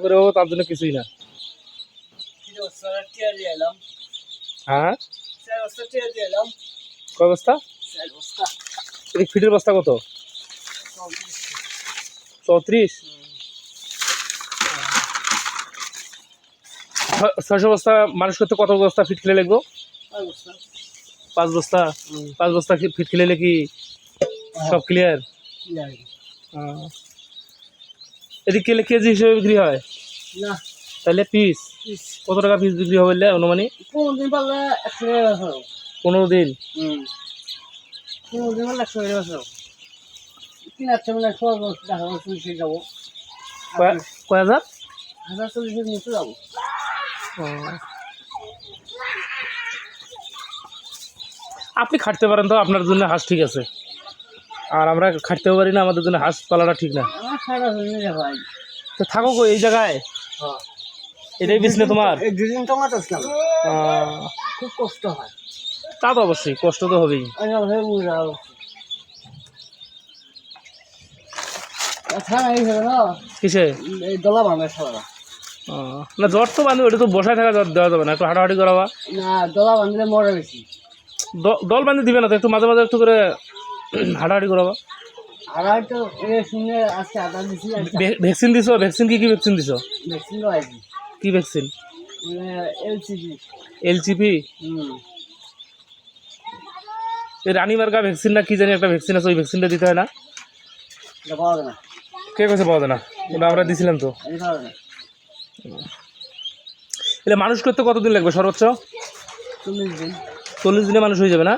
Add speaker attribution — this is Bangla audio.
Speaker 1: করে ও তার জন্য কিছুই না। হ্যাঁ কয় বস্তা? এদিক ফিটের বস্তা কত? 34। 600 বস্তা মানুষ করতে কত বস্তা ফিট খেলে লাগবো? 5 বস্তা। 5 বস্তা ফিট খেলে কি সব ক্লিয়ার? এদিক কেলে কেজি হিসেবে বিক্রি হয়
Speaker 2: না,
Speaker 1: তাহলে পিস কত টাকা পিস বিক্রি হবে অনুমানিক?
Speaker 2: 15 দিন পারলে 100 টাকা।
Speaker 1: 15 দিন।
Speaker 2: 15 দিন পারলে 100 টাকা। 3 মানে 100 টাকা চল্লিশে যাবো।
Speaker 1: কয় হাজার?
Speaker 2: 1040 নিচে যাবো।
Speaker 1: আপনি খাটতে পারেন তো, আপনার জন্য হাঁস ঠিক আছে, আর আমরা খাটতেও পারি না, আমাদের জন্য হাঁস পালাটা ঠিক না।
Speaker 2: আমার খারাপ হয়ে যায় ভাই।
Speaker 1: তো থাকো কই এই জায়গায়? এটাই বিজনেস তোমার?
Speaker 2: এই দুদিন টমাটো ছিলাম, খুব কষ্ট হয়।
Speaker 1: তা তো অবশ্যই কষ্ট তো হবেই। কিসে?
Speaker 2: এই দলা বাঁধে সবাই
Speaker 1: না জ্বর তো বান্ধব, ওটা তো বসায় থাকা জ্বর দেওয়া যাবে না, একটু হাঁটাহাঁটি করাবা।
Speaker 2: না, দলা বাঁধলে মরে বেশি।
Speaker 1: দল বান্ধে দিবে না তো, একটু মাঝে মাঝে একটু করে হাঁটাহাঁটি করাবা।
Speaker 2: আর হয়তো শুনে আজকে আটা দিছি।
Speaker 1: ভ্যাকসিন দিছো? ভ্যাকসিন কি কি ভ্যাকসিন দিছো?
Speaker 2: ভ্যাকসিন দেওয়াইছি।
Speaker 1: কি ভ্যাকসিন?
Speaker 2: এলসিপি।
Speaker 1: এলচিপি? এই রানী মার্কা ভ্যাকসিন না কি জানি একটা ভ্যাকসিন আছে, ওই ভ্যাকসিনটা দিতে হয় না?
Speaker 2: এটা পাওয়া যায় না।
Speaker 1: কে কাছে পাওয়া যায় না? ওটা আমরা দিছিলাম তো।
Speaker 2: এটা পাওয়া যায় না।
Speaker 1: এলে মানুষ করতে কতদিন লাগবে সর্বোচ্চ?
Speaker 2: 40 দিন।
Speaker 1: 40 দিনে মানুষ হয়ে যাবে না?